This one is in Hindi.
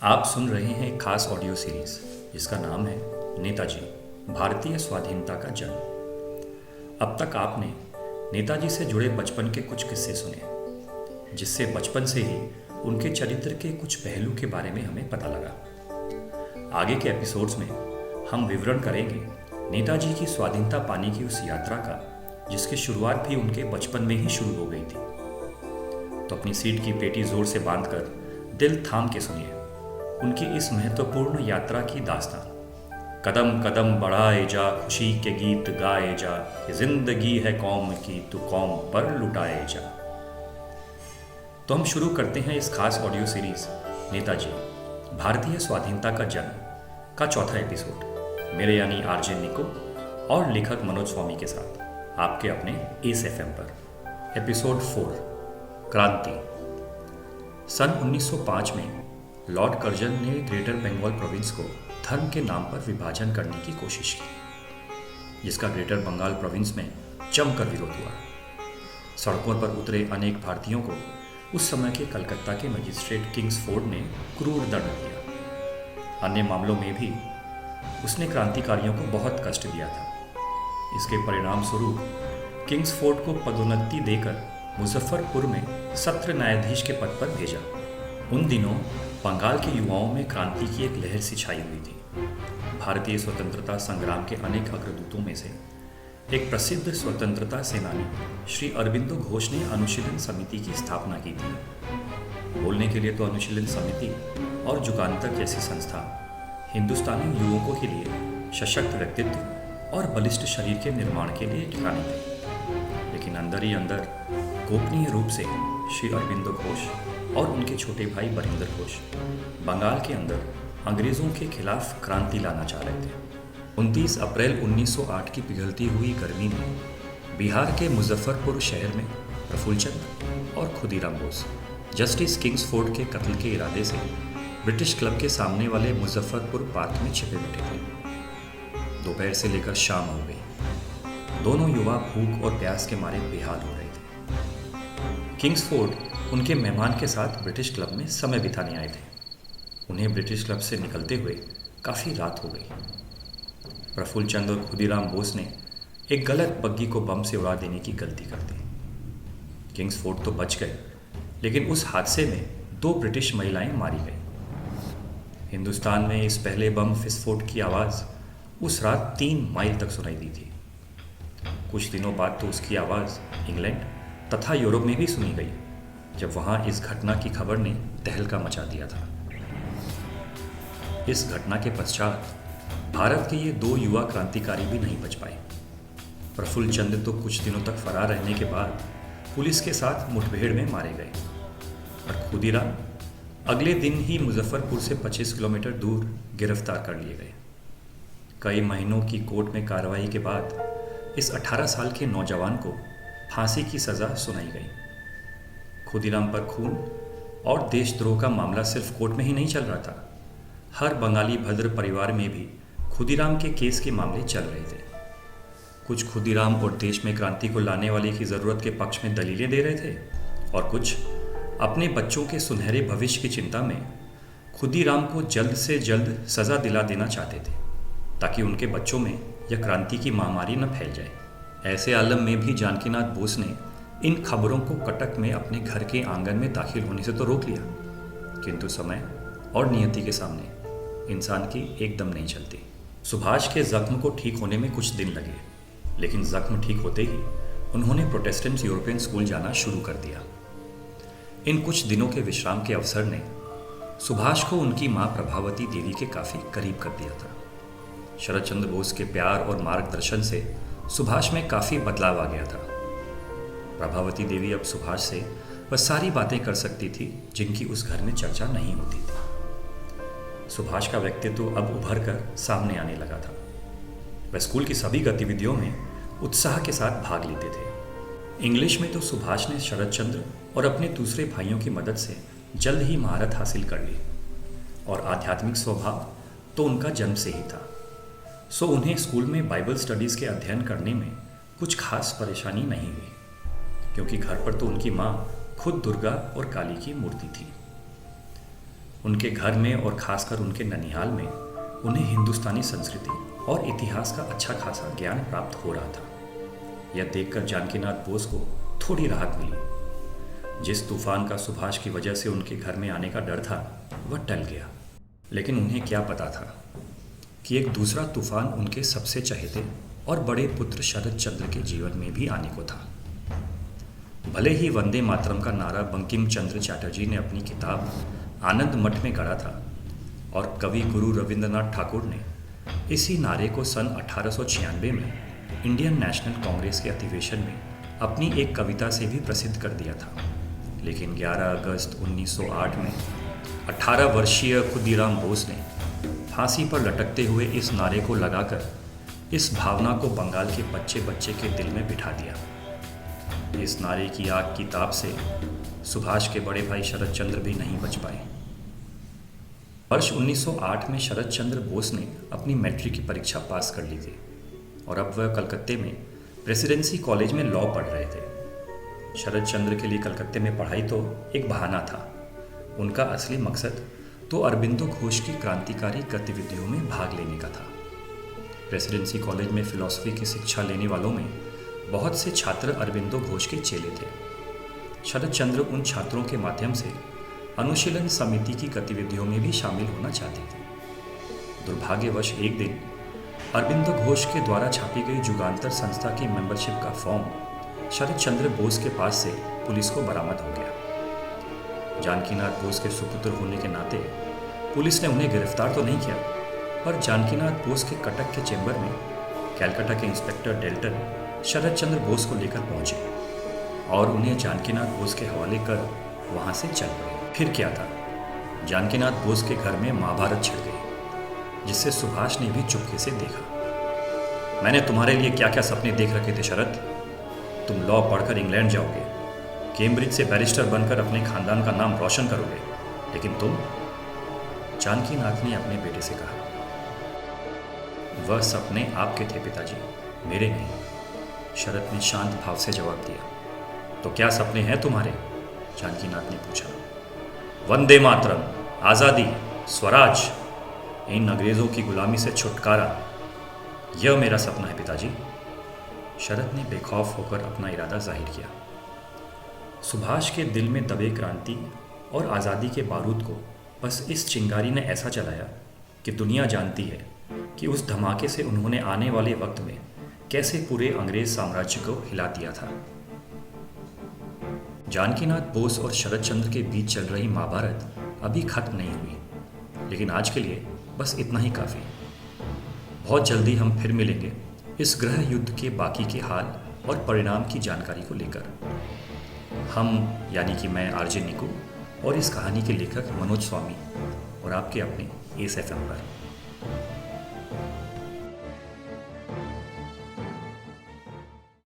आप सुन रहे हैं एक खास ऑडियो सीरीज जिसका नाम है नेताजी भारतीय स्वाधीनता का जन्म। अब तक आपने नेताजी से जुड़े बचपन के कुछ किस्से सुने, जिससे बचपन से ही उनके चरित्र के कुछ पहलू के बारे में हमें पता लगा। आगे के एपिसोड्स में हम विवरण करेंगे नेताजी की स्वाधीनता पाने की उस यात्रा का, जिसकी शुरुआत भी उनके बचपन में ही शुरू हो गई थी। तो अपनी सीट की पेटी जोर से बांधकर दिल थाम के सुनिए उनकी इस महत्वपूर्ण यात्रा की दास्तान। कदम कदम बढ़ाए जा, खुशी के गीत गाए जा, ये जिंदगी है कौम की, तू कौम पर लुटाए जा। तो हम शुरू करते हैं इस खास ऑडियो सीरीज नेताजी भारतीय स्वाधीनता का जन्म का चौथा एपिसोड, मेरे यानी आरजे निको और लेखक मनोज स्वामी के साथ, आपके अपने एस एफएम पर। एपिसोड 4, क्रांति। सन 1905 में लॉर्ड कर्जन ने ग्रेटर बंगाल प्रोविंस को धर्म के नाम पर विभाजन करने की कोशिश की, जिसका ग्रेटर बंगाल प्रोविंस में जमकर विरोध हुआ। सड़कों पर उतरे अनेक भारतीयों को उस समय के कलकत्ता के मजिस्ट्रेट किंग्सफोर्ड ने क्रूर दंड दिया। अन्य मामलों में भी उसने क्रांतिकारियों को बहुत कष्ट दिया था। इसके परिणाम स्वरूप किंग्सफोर्ड को पदोन्नति देकर मुजफ्फरपुर में सत्र न्यायाधीश के पद पर भेजा। उन दिनों बंगाल के युवाओं में क्रांति की एक लहर सी छाई हुई थी। भारतीय स्वतंत्रता संग्राम के अनेक अग्रदूतों में से एक प्रसिद्ध स्वतंत्रता सेनानी श्री अरबिंदो घोष ने अनुशीलन समिति की स्थापना की थी। बोलने के लिए तो अनुशीलन समिति और जुगांतर जैसी संस्था हिंदुस्तानी युवकों के लिए सशक्त व्यक्तित्व और बलिष्ठ शरीर के निर्माण के लिए ठिकाने थे, लेकिन अंदर ही अंदर गोपनीय रूप से श्री अरबिंदो घोष और उनके छोटे भाई बरिंदर घोष बंगाल के अंदर अंग्रेज़ों के खिलाफ क्रांति लाना चाह रहे थे। 29 अप्रैल 1908 की पिघलती हुई गर्मी में बिहार के मुजफ्फरपुर शहर में प्रफुल्लचंद और खुदीराम बोस जस्टिस किंग्सफोर्ड के कत्ल के इरादे से ब्रिटिश क्लब के सामने वाले मुजफ्फरपुर पार्क में छिपे बैठे थे। दोपहर से लेकर शाम हो गई। दोनों युवा भूख और प्यास के मारे बेहाल हो रहे थे। किंग्सफोर्ड उनके मेहमान के साथ ब्रिटिश क्लब में समय बिताने आए थे। उन्हें ब्रिटिश क्लब से निकलते हुए काफ़ी रात हो गई। प्रफुल्लचंद और खुदीराम बोस ने एक गलत बग्गी को बम से उड़ा देने की गलती कर दी। किंग्सफोर्ड तो बच गए, लेकिन उस हादसे में 2 ब्रिटिश महिलाएं मारी गई। हिंदुस्तान में इस पहले बम विस्फोट की आवाज़ उस रात 3 माइल तक सुनाई दी थी। कुछ दिनों बाद तो उसकी आवाज़ इंग्लैंड तथा यूरोप में भी सुनी गई, जब वहाँ इस घटना की खबर ने तहलका मचा दिया था। इस घटना के पश्चात भारत के ये 2 युवा क्रांतिकारी भी नहीं बच पाए। प्रफुल्लचंद तो कुछ दिनों तक फरार रहने के बाद पुलिस के साथ मुठभेड़ में मारे गए, और खुदीराम अगले दिन ही मुजफ्फरपुर से 25 किलोमीटर दूर गिरफ्तार कर लिए गए। कई महीनों की कोर्ट में कार्रवाई के बाद इस 18 साल के नौजवान को फांसी की सज़ा सुनाई गई। खुदीराम पर खून और देशद्रोह का मामला सिर्फ कोर्ट में ही नहीं चल रहा था, हर बंगाली भद्र परिवार में भी खुदीराम के केस के मामले चल रहे थे। कुछ खुदीराम और देश में क्रांति को लाने वाले की ज़रूरत के पक्ष में दलीलें दे रहे थे, और कुछ अपने बच्चों के सुनहरे भविष्य की चिंता में खुदीराम को जल्द से जल्द सज़ा दिला देना चाहते थे, ताकि उनके बच्चों में यह क्रांति की महामारी न फैल जाए। ऐसे आलम में भी जानकीनाथ बोस ने इन खबरों को कटक में अपने घर के आंगन में दाखिल होने से तो रोक लिया, किंतु समय और नियति के सामने इंसान की एकदम नहीं चलती। सुभाष के जख्म को ठीक होने में कुछ दिन लगे, लेकिन जख्म ठीक होते ही उन्होंने प्रोटेस्टेंट यूरोपियन स्कूल जाना शुरू कर दिया। इन कुछ दिनों के विश्राम के अवसर ने सुभाष को उनकी माँ प्रभावती देवी के काफ़ी करीब कर दिया था। शरद चंद्र बोस के प्यार और मार्गदर्शन से सुभाष में काफ़ी बदलाव आ गया था। प्रभावती देवी अब सुभाष से वह सारी बातें कर सकती थी जिनकी उस घर में चर्चा नहीं होती थी। सुभाष का व्यक्तित्व अब उभर कर सामने आने लगा था। वह स्कूल की सभी गतिविधियों में उत्साह के साथ भाग लेते थे। इंग्लिश में तो सुभाष ने शरद चंद्र और अपने दूसरे भाइयों की मदद से जल्द ही महारत हासिल कर ली, और आध्यात्मिक स्वभाव तो उनका जन्म से ही था। सो उन्हें स्कूल में बाइबल स्टडीज़ के अध्ययन करने में कुछ खास परेशानी नहीं हुई, क्योंकि घर पर तो उनकी माँ खुद दुर्गा और काली की मूर्ति थी। उनके घर में और खासकर उनके ननिहाल में उन्हें हिंदुस्तानी संस्कृति और इतिहास का अच्छा खासा ज्ञान प्राप्त हो रहा था। यह देखकर जानकीनाथ बोस को थोड़ी राहत मिली। जिस तूफान का सुभाष की वजह से उनके घर में आने का डर था वह टल गया। लेकिन उन्हें क्या पता था कि एक दूसरा तूफान उनके सबसे चहेते और बड़े पुत्र शरद चंद्र के जीवन में भी आने को था। भले ही वंदे मातरम का नारा बंकिम चंद्र चटर्जी ने अपनी किताब आनंद मठ में गढ़ा था और कवि गुरु रविंद्रनाथ ठाकुर ने इसी नारे को सन 1896 में इंडियन नेशनल कांग्रेस के अधिवेशन में अपनी एक कविता से भी प्रसिद्ध कर दिया था, लेकिन 11 अगस्त 1908 में 18 वर्षीय खुदीराम बोस ने फांसी पर लटकते हुए इस नारे को लगाकर इस भावना को बंगाल के बच्चे बच्चे के दिल में बिठा दिया। इस नारे की आग की ताप से सुभाष के बड़े भाई शरद चंद्र भी नहीं बच पाए। वर्ष 1908 में शरद चंद्र बोस ने अपनी मैट्रिक की परीक्षा पास कर ली थी और अब वह कलकत्ते में प्रेसिडेंसी कॉलेज में लॉ पढ़ रहे थे। शरद चंद्र के लिए कलकत्ते में पढ़ाई तो एक बहाना था, उनका असली मकसद तो अरबिंदो घोष की क्रांतिकारी गतिविधियों में भाग लेने का था। प्रेसिडेंसी कॉलेज में फिलॉसफी की शिक्षा लेने वालों में बहुत से छात्र अरबिंदो घोष के चेले थे। शरद चंद्र उन छात्रों के माध्यम से अनुशीलन समिति की गतिविधियों में भी शामिल होना चाहते थे। दुर्भाग्यवश एक दिन अरबिंदो घोष के द्वारा छापी गई जुगांतर संस्था की मेंबरशिप का फॉर्म शरद चंद्र बोस के पास से पुलिस को बरामद हो गया। जानकीनाथ बोस के सुपुत्र होने के नाते पुलिस ने उन्हें गिरफ्तार तो नहीं किया, पर जानकीनाथ बोस के कटक के चेंबर में कैलकाटा के इंस्पेक्टर डेल्टन शरद चंद्र बोस को लेकर पहुंचे और उन्हें जानकीनाथ बोस के हवाले कर वहां से चल पड़े। फिर क्या था, जानकीनाथ बोस के घर में महाभारत छिड़ गई, जिससे सुभाष ने भी चुपके से देखा। मैंने तुम्हारे लिए क्या क्या सपने देख रखे थे शरद। तुम लॉ पढ़कर इंग्लैंड जाओगे, कैम्ब्रिज से बैरिस्टर बनकर अपने खानदान का नाम रोशन करोगे, लेकिन तुम, जानकीनाथ ने अपने बेटे से कहा। वह सपने आपके थे पिताजी, मेरे नहीं, शरद ने शांत भाव से जवाब दिया। तो क्या सपने हैं तुम्हारे? जानकीनाथ ने पूछा। वंदे मातरम, आज़ादी, स्वराज, इन अंग्रेज़ों की गुलामी से छुटकारा, यह मेरा सपना है पिताजी, शरद ने बेखौफ होकर अपना इरादा जाहिर किया। सुभाष के दिल में दबे क्रांति और आज़ादी के बारूद को बस इस चिंगारी ने ऐसा जलाया कि दुनिया जानती है कि उस धमाके से उन्होंने आने वाले वक्त में कैसे पूरे अंग्रेज साम्राज्य को हिला दिया था। जानकीनाथ बोस और शरद चंद्र के बीच चल रही महाभारत अभी खत्म नहीं हुई, लेकिन आज के लिए बस इतना ही काफ़ी। बहुत जल्दी हम फिर मिलेंगे इस ग्रह युद्ध के बाकी के हाल और परिणाम की जानकारी को लेकर। हम यानी कि मैं आरजे निकू और इस कहानी के लेखक मनोज स्वामी और आपके अपने एस FM पर।